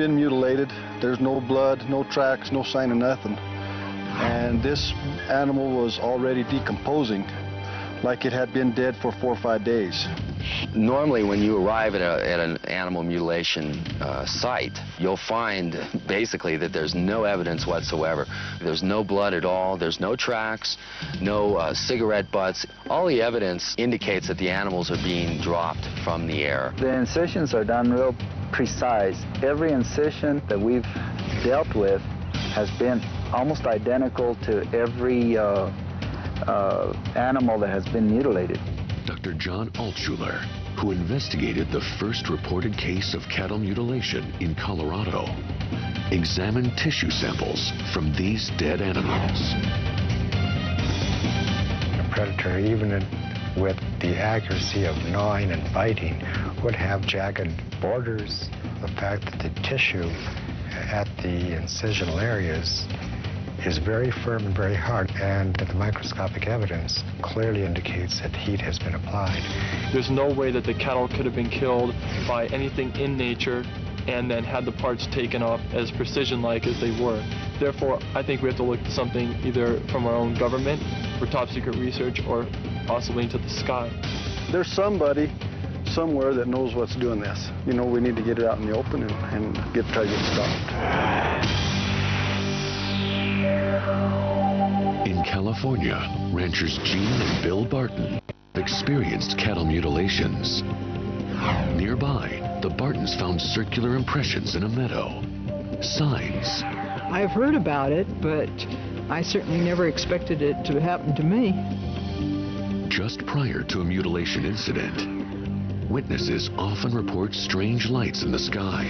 been mutilated. There's no blood, no tracks, no sign of nothing. And this animal was already decomposing, like it had been dead for 4 or 5 days. Normally, when you arrive at an animal mutilation site, you'll find basically that there's no evidence whatsoever. There's no blood at all, there's no tracks, no cigarette butts. All the evidence indicates that the animals are being dropped from the air. The incisions are done real precise. Every incision that we've dealt with has been almost identical to every animal that has been mutilated. Dr. John Altshuler, who investigated the first reported case of cattle mutilation in Colorado, examined tissue samples from these dead animals. A predator, even with the accuracy of gnawing and biting, would have jagged borders. The fact that the tissue at the incisional areas is very firm and very hard, and the microscopic evidence clearly indicates that heat has been applied. There's no way that the cattle could have been killed by anything in nature and then had the parts taken off as precision-like as they were. Therefore, I think we have to look to something either from our own government for top-secret research or possibly into the sky. There's somebody somewhere that knows what's doing this. You know, we need to get it out in the open and try to get it stopped. In California, ranchers Gene and Bill Barton experienced cattle mutilations. Nearby, the Bartons found circular impressions in a meadow. Signs. I've heard about it, but I certainly never expected it to happen to me. Just prior to a mutilation incident, witnesses often report strange lights in the sky,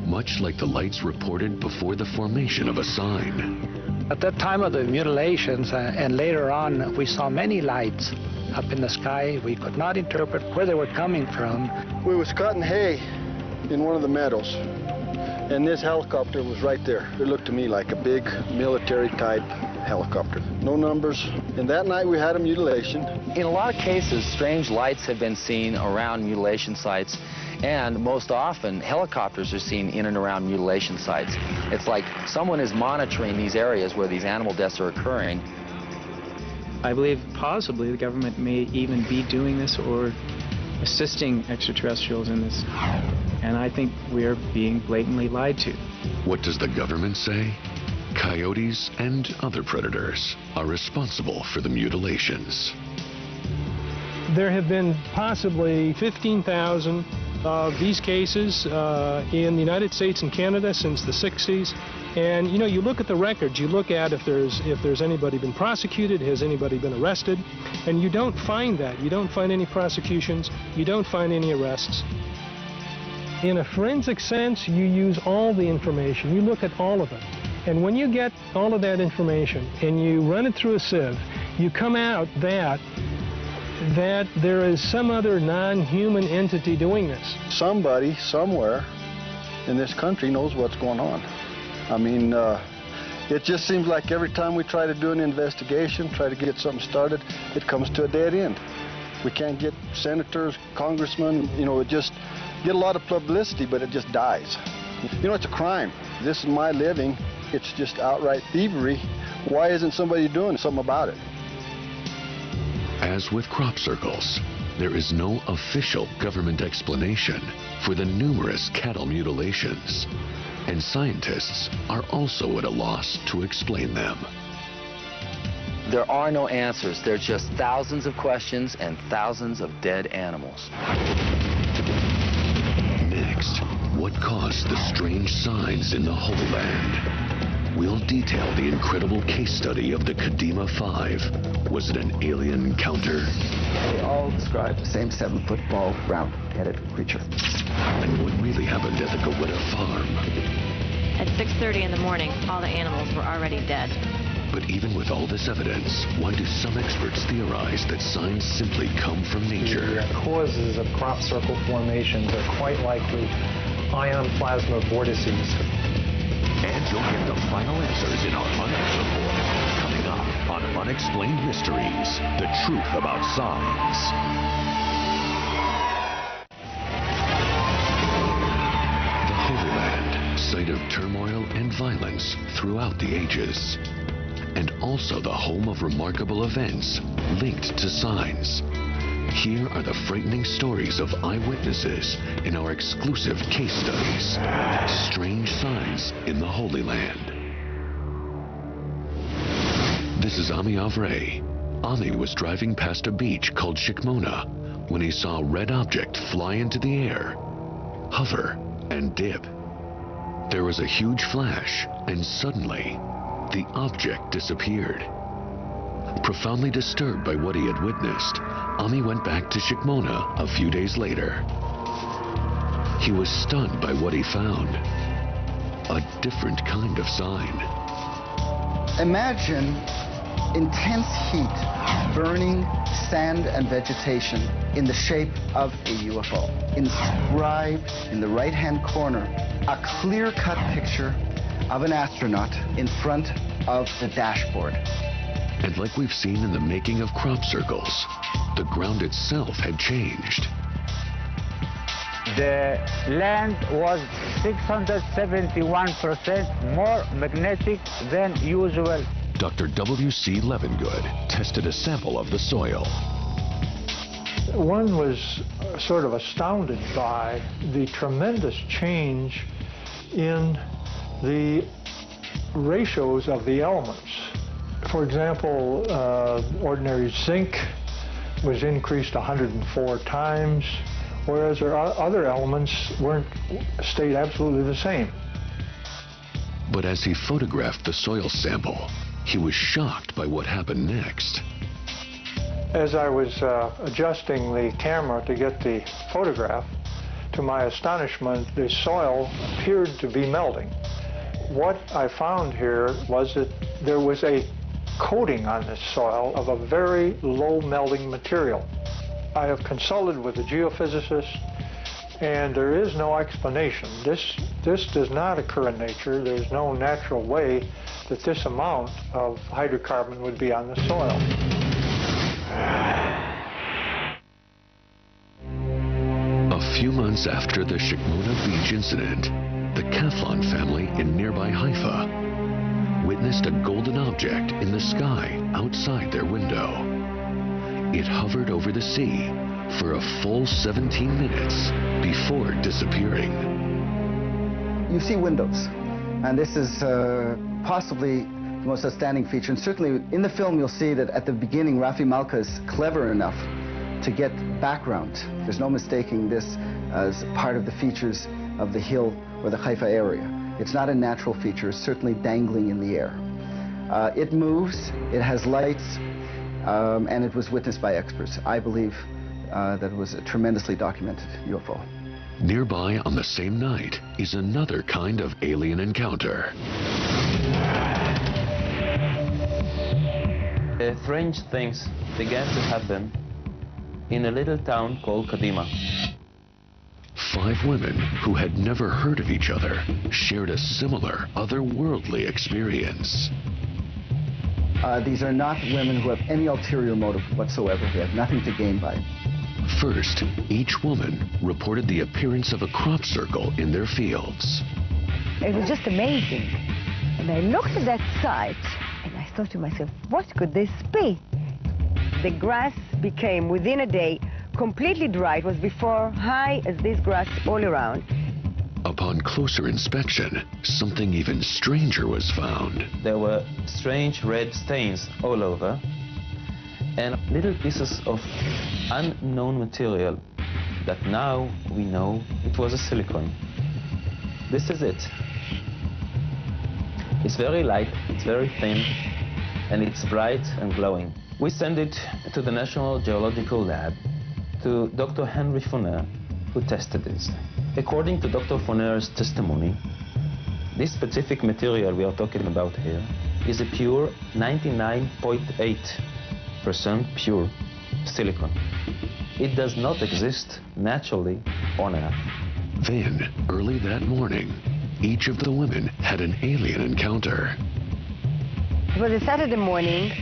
much like the lights reported before the formation of a sign. At that time of the mutilations and later on, we saw many lights up in the sky. We could not interpret where they were coming from. We was cutting hay in one of the meadows, and this helicopter was right there. It looked to me like a big military-type helicopter. No numbers. And that night we had a mutilation. In a lot of cases, strange lights have been seen around mutilation sites, and most often helicopters are seen in and around mutilation sites. It's like someone is monitoring these areas where these animal deaths are occurring. I believe possibly the government may even be doing this or assisting extraterrestrials in this. And I think we are being blatantly lied to. What does the government say? Coyotes and other predators are responsible for the mutilations. There have been possibly 15,000 of these cases in the United States and Canada since the 60s. And you know, you look at the records, you look at if there's anybody been prosecuted, has anybody been arrested, and you don't find that. You don't find any prosecutions, you don't find any arrests. In a forensic sense, you use all the information, you look at all of it. And when you get all of that information and you run it through a sieve, you come out that there is some other non-human entity doing this. Somebody, somewhere in this country knows what's going on. I mean, it just seems like every time we try to do an investigation, try to get something started, it comes to a dead end. We can't get senators, congressmen, you know, it just get a lot of publicity, but it just dies. You know, it's a crime. This is my living. It's just outright thievery. Why isn't somebody doing something about it? As with crop circles, there is no official government explanation for the numerous cattle mutilations, and scientists are also at a loss to explain them. There are no answers. There are just thousands of questions and thousands of dead animals. Next, what caused the strange signs in the Holy Land? We'll detail the incredible case study of the Kadima Five. Was it an alien encounter? They all describe the same 7-foot bald, round-headed creature. And what really happened at the Goweta farm? At 6:30 in the morning, all the animals were already dead. But even with all this evidence, why do some experts theorize that signs simply come from nature? The causes of crop circle formations are quite likely ion plasma vortices. And you'll get the final answers in our Unex report. Coming up on Unexplained Mysteries, the truth about signs. The Holy Land, site of turmoil and violence throughout the ages, and also the home of remarkable events linked to signs. Here are the frightening stories of eyewitnesses in our exclusive case studies, Strange Signs in the Holy Land. This is Ami Avray. Ami was driving past a beach called Shikmona when he saw a red object fly into the air, hover, and dip. There was a huge flash, and suddenly, the object disappeared. Profoundly disturbed by what he had witnessed, Ami went back to Shikmona a few days later. He was stunned by what he found. A different kind of sign. Imagine intense heat, burning sand and vegetation in the shape of a UFO. Inscribed in the right-hand corner, a clear-cut picture of an astronaut in front of the dashboard. And like we've seen in the making of crop circles, the ground itself had changed. The land was 671% more magnetic than usual. Dr. W.C. Levengood tested a sample of the soil. One was sort of astounded by the tremendous change in the ratios of the elements. For example, ordinary zinc was increased 104 times, whereas other elements stayed absolutely the same. But as he photographed the soil sample, he was shocked by what happened next. As I was adjusting the camera to get the photograph, to my astonishment, the soil appeared to be melting. What I found here was that there was a coating on this soil of a very low melting material. I have consulted with a geophysicist, and there is no explanation. This does not occur in nature. There's no natural way that this amount of hydrocarbon would be on the soil. A few months after the Shikmona Beach incident, the Kaflan family in nearby Haifa witnessed a golden object in the sky outside their window. It hovered over the sea for a full 17 minutes before disappearing. You see windows, and this is possibly the most outstanding feature. And certainly in the film you'll see that at the beginning Rafi Malka is clever enough to get background. There's no mistaking this as part of the features of the hill or the Haifa area. It's not a natural feature, it's certainly dangling in the air. It moves, it has lights, and it was witnessed by experts. I believe that it was a tremendously documented UFO. Nearby on the same night is another kind of alien encounter. Strange things began to happen in a little town called Kadima. 5 women who had never heard of each other shared a similar otherworldly experience. These are not women who have any ulterior motive whatsoever. They have nothing to gain by it. First, each woman reported the appearance of a crop circle in their fields. It was just amazing. And I looked at that site and I thought to myself, what could this be? The grass became, within a day, completely dry. It was before high as this grass all around. Upon closer inspection, something even stranger was found. There were strange red stains all over and little pieces of unknown material that now we know it was a silicon. This is it. It's very light, it's very thin, and it's bright and glowing. We sent it to the National Geological Lab to Dr. Henry Foner, who tested this. According to Dr. Foner's testimony, this specific material we are talking about here is a pure 99.8% pure silicon. It does not exist naturally on Earth. Then, early that morning, each of the women had an alien encounter. It was a Saturday morning.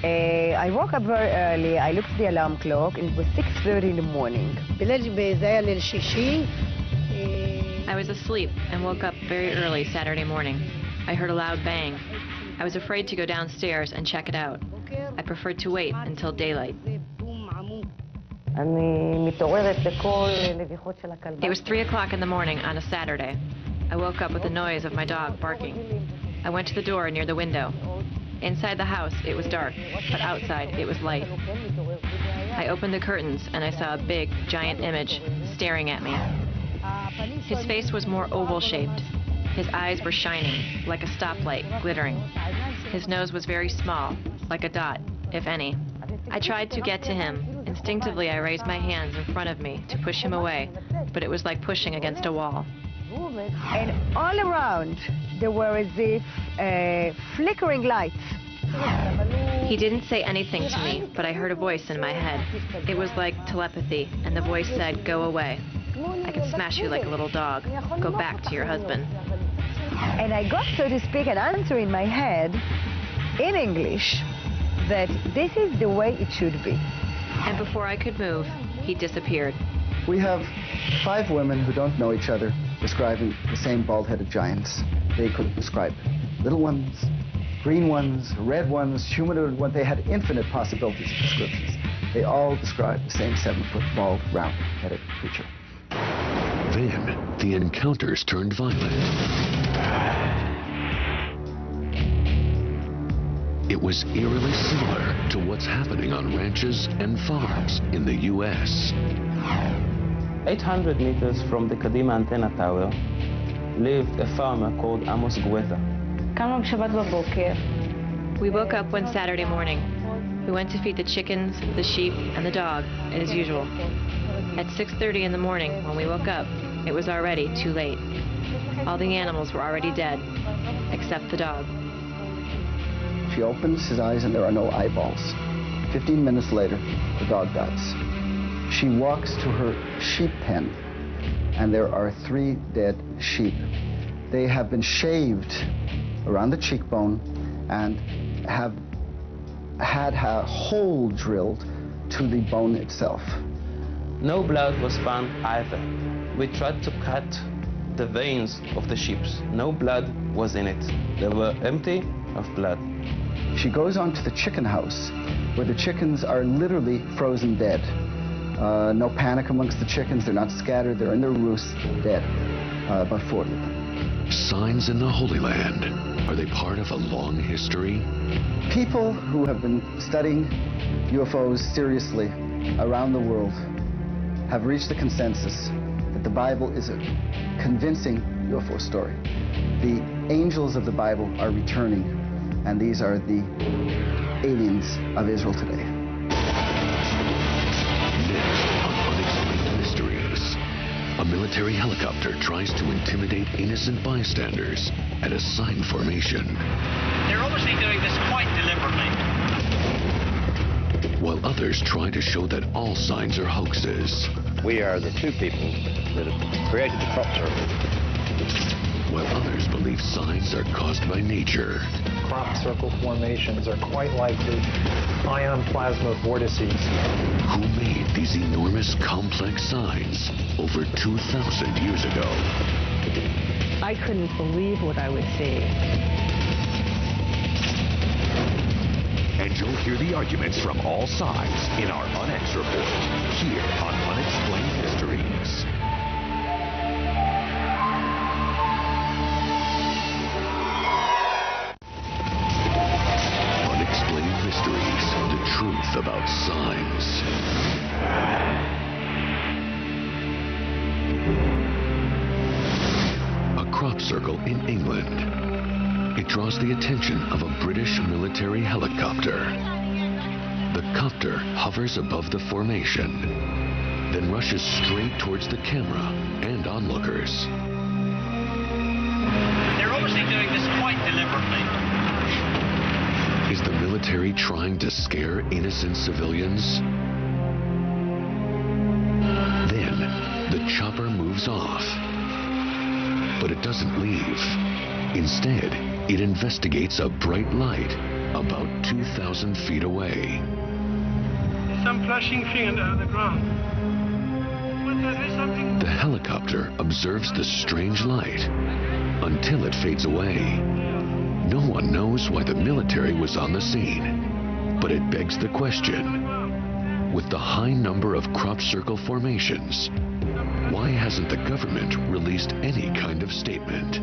I woke up very early. I looked at the alarm clock, and it was 6:30 in the morning. I was asleep and woke up very early Saturday morning. I heard a loud bang. I was afraid to go downstairs and check it out. I preferred to wait until daylight. It was 3 o'clock in the morning on a Saturday. I woke up with the noise of my dog barking. I went to the door near the window. Inside the house, it was dark, but outside, it was light. I opened the curtains and I saw a big, giant image staring at me. His face was more oval-shaped. His eyes were shining, like a stoplight, glittering. His nose was very small, like a dot, if any. I tried to get to him. Instinctively, I raised my hands in front of me to push him away, but it was like pushing against a wall. And all around, there were as if flickering lights. He didn't say anything to me, but I heard a voice in my head. It was like telepathy, and the voice said, "Go away. I can smash you like a little dog. Go back to your husband." And I got, so to speak, an answer in my head, in English, that this is the way it should be. And before I could move, he disappeared. We have 5 women who don't know each other describing the same bald-headed giants. They could describe little ones, green ones, red ones, humanoid ones. They had infinite possibilities of descriptions. They all described the same 7-foot bald, round-headed creature. Then the encounters turned violent. It was eerily similar to what's happening on ranches and farms in the U.S. 800 meters from the Kadima antenna tower lived a farmer called Amos Guetta. We woke up one Saturday morning. We went to feed the chickens, the sheep, and the dog, as usual. At 6:30 in the morning, when we woke up, it was already too late. All the animals were already dead, except the dog. She opens his eyes and there are no eyeballs. 15 minutes later, the dog dies. She walks to her sheep pen and there are 3 dead sheep. They have been shaved around the cheekbone and have had a hole drilled to the bone itself. No blood was found either. We tried to cut the veins of the sheep. No blood was in it. They were empty of blood. She goes on to the chicken house, where the chickens are literally frozen dead. No panic amongst the chickens. They're not scattered. They're in their roosts, dead. About 40 of them. Signs in the Holy Land. Are they part of a long history? People who have been studying UFOs seriously around the world have reached the consensus that the Bible is a convincing UFO story. The angels of the Bible are returning, and these are the aliens of Israel today. Next on Unexplained Mysteries, a military helicopter tries to intimidate innocent bystanders at a sign formation. They're obviously doing this quite deliberately. While others try to show that all signs are hoaxes. We are the 2 people that have created the crop circle. While others believe signs are caused by nature. Crop circle formations are quite likely ion plasma vortices. Who made these enormous complex signs over 2,000 years ago? I couldn't believe what I was seeing. And you'll hear the arguments from all sides in our UNX report, here on Unexplained Mysteries. Unexplained Mysteries, the truth about signs. A crop circle in England. It draws the attention of a British military helicopter. The copter hovers above the formation, then rushes straight towards the camera and onlookers. They're obviously doing this quite deliberately. Is the military trying to scare innocent civilians? Then, the chopper moves off. But it doesn't leave. Instead, it investigates a bright light about 2,000 feet away. Some flashing thing under the ground. What The helicopter observes the strange light until it fades away. No one knows why the military was on the scene, but it begs the question, with the high number of crop circle formations, why hasn't the government released any kind of statement?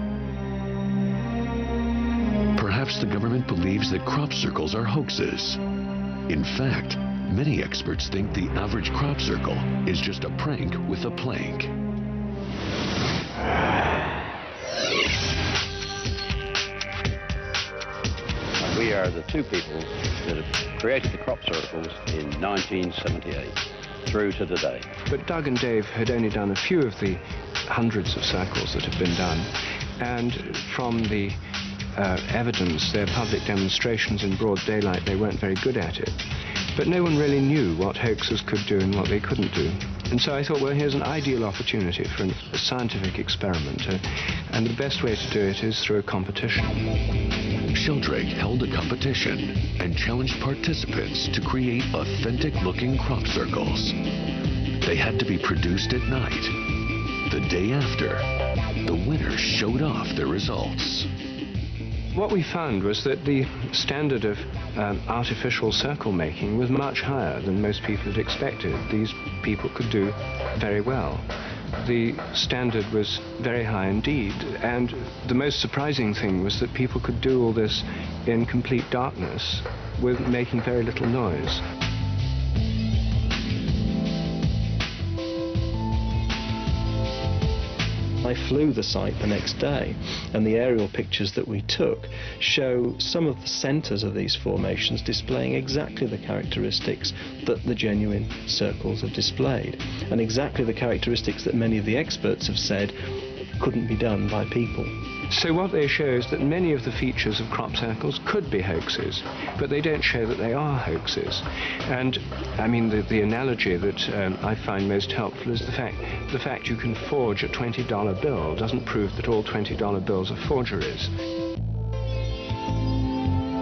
Perhaps the government believes that crop circles are hoaxes. In fact, many experts think the average crop circle is just a prank with a plank. We are the two people that have created the crop circles in 1978 through to today. But Doug and Dave had only done a few of the hundreds of circles that have been done, and from the evidence, their public demonstrations in broad daylight, they weren't very good at it. But no one really knew what hoaxers could do and what they couldn't do. And so I thought, well, here's an ideal opportunity for a scientific experiment, and the best way to do it is through a competition. Sheldrake held a competition and challenged participants to create authentic-looking crop circles. They had to be produced at night. The day after, the winners showed off their results. What we found was that the standard of artificial circle making was much higher than most people had expected. These people could do very well. The standard was very high indeed, and the most surprising thing was that people could do all this in complete darkness with making very little noise. I flew the site the next day, and the aerial pictures that we took show some of the centres of these formations displaying exactly the characteristics that the genuine circles have displayed, and exactly the characteristics that many of the experts have said couldn't be done by people. So what they show is that many of the features of crop circles could be hoaxes, but they don't show that they are hoaxes. And I mean, the analogy that I find most helpful is the fact you can forge a $20 bill doesn't prove that all $20 bills are forgeries.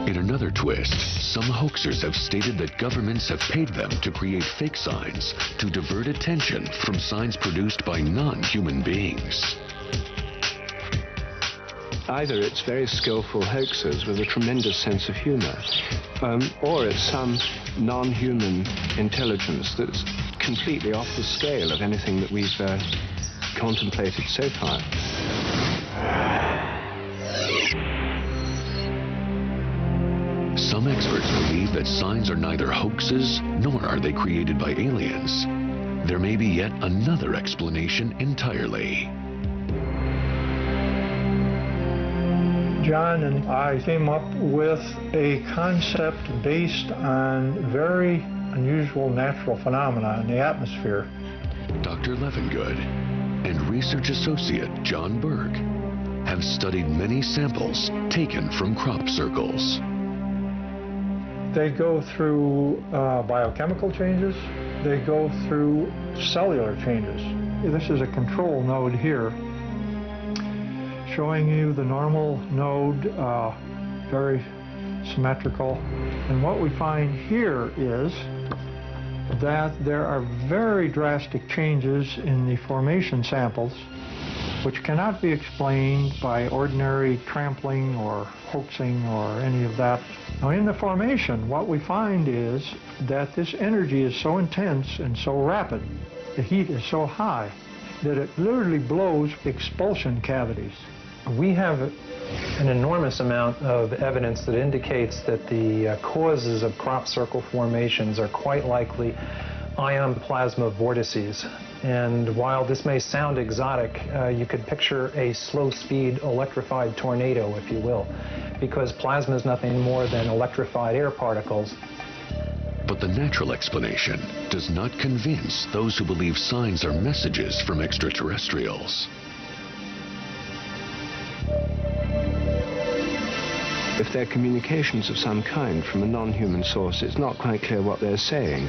In another twist, some hoaxers have stated that governments have paid them to create fake signs to divert attention from signs produced by non-human beings. Either it's very skillful hoaxers with a tremendous sense of humor, or it's some non-human intelligence that's completely off the scale of anything that we've contemplated so far. Some experts believe that signs are neither hoaxes nor are they created by aliens. There may be yet another explanation entirely. John and I came up with a concept based on very unusual natural phenomena in the atmosphere. Dr. Levengood and research associate John Berg have studied many samples taken from crop circles. They go through biochemical changes. They go through cellular changes. This is a control node here, showing you the normal node, very symmetrical. And what we find here is that there are very drastic changes in the formation samples, which cannot be explained by ordinary trampling or hoaxing or any of that. Now, in the formation, what we find is that this energy is so intense and so rapid, the heat is so high, that it literally blows expulsion cavities. We have an enormous amount of evidence that indicates that the causes of crop circle formations are quite likely ion plasma vortices. And while this may sound exotic, you could picture a slow-speed electrified tornado, if you will, because plasma is nothing more than electrified air particles. But the natural explanation does not convince those who believe signs are messages from extraterrestrials. If they're communications of some kind from a non-human source, it's not quite clear what they're saying.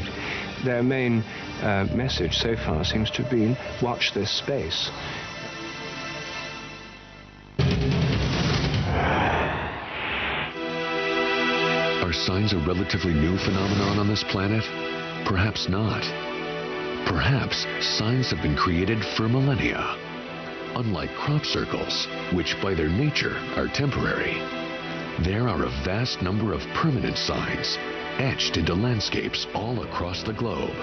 Their main message so far seems to have been, watch this space. Are signs a relatively new phenomenon on this planet? Perhaps not. Perhaps signs have been created for millennia. Unlike crop circles, which by their nature are temporary, there are a vast number of permanent signs etched into landscapes all across the globe.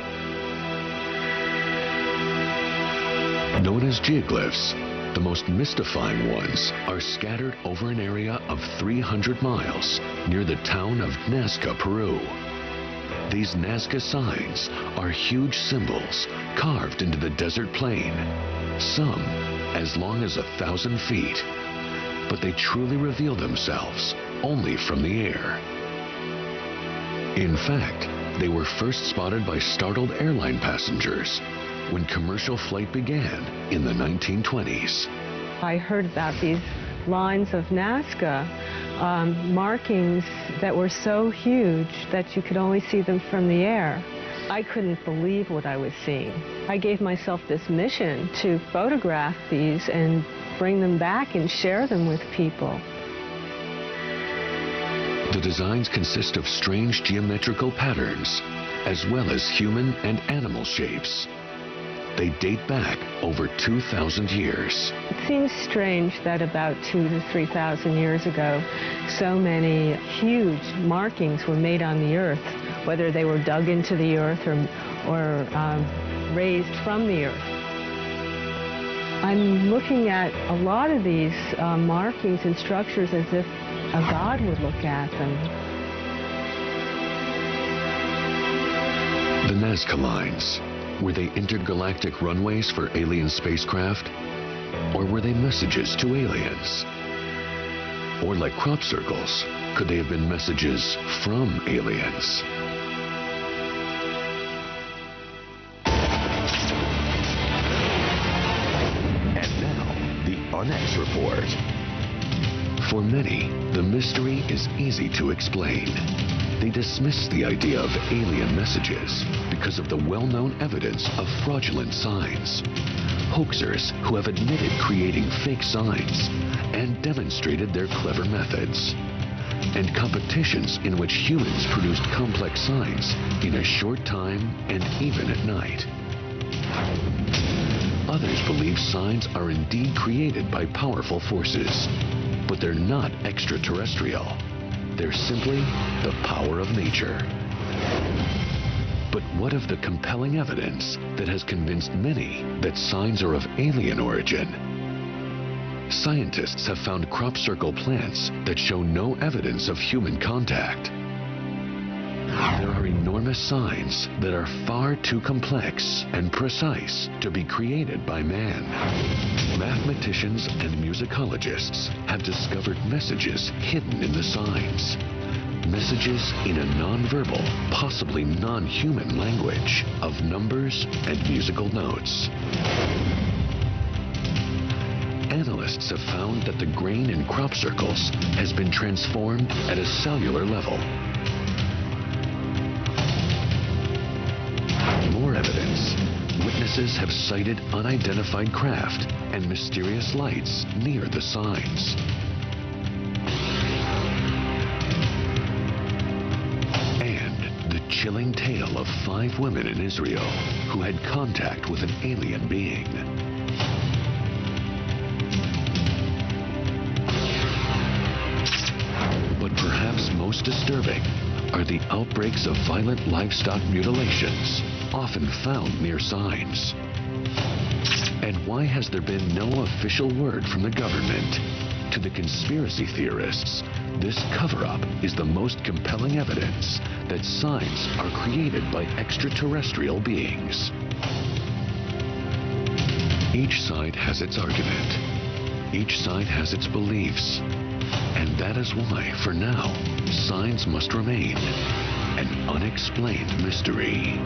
Known as geoglyphs, the most mystifying ones are scattered over an area of 300 miles near the town of Nazca, Peru. These Nazca signs are huge symbols carved into the desert plain, some as long as 1,000 feet, but they truly reveal themselves only from the air. In fact, they were first spotted by startled airline passengers when commercial flight began in the 1920s. I heard about these lines of Nazca markings that were so huge that you could only see them from the air. I couldn't believe what I was seeing. I gave myself this mission to photograph these and bring them back and share them with people. The designs consist of strange geometrical patterns, as well as human and animal shapes. They date back over 2,000 years. It seems strange that about 2,000 to 3,000 years ago, so many huge markings were made on the earth, whether they were dug into the earth or raised from the earth. I'm looking at a lot of these markings and structures as if a god would look at them. The Nazca lines. Were they intergalactic runways for alien spacecraft? Or were they messages to aliens? Or like crop circles, could they have been messages from aliens? And now, the Onyx Report. For many, the mystery is easy to explain. They dismiss the idea of alien messages because of the well-known evidence of fraudulent signs. Hoaxers who have admitted creating fake signs and demonstrated their clever methods. And competitions in which humans produced complex signs in a short time and even at night. Others believe signs are indeed created by powerful forces, but they're not extraterrestrial. They're simply the power of nature. But what of the compelling evidence that has convinced many that signs are of alien origin? Scientists have found crop circle plants that show no evidence of human contact. There are enormous signs that are far too complex and precise to be created by man. Mathematicians and musicologists have discovered messages hidden in the signs. Messages in a non-verbal, possibly non-human language of numbers and musical notes. Analysts have found that the grain in crop circles has been transformed at a cellular level. More evidence. Witnesses have cited unidentified craft and mysterious lights near the signs. And the chilling tale of 5 women in Israel who had contact with an alien being. But perhaps most disturbing are the outbreaks of violent livestock mutilations, often found near signs. And why has there been no official word from the government? To the conspiracy theorists, this cover-up is the most compelling evidence that signs are created by extraterrestrial beings. Each side has its argument. Each side has its beliefs. And that is why, for now, signs must remain an unexplained mystery.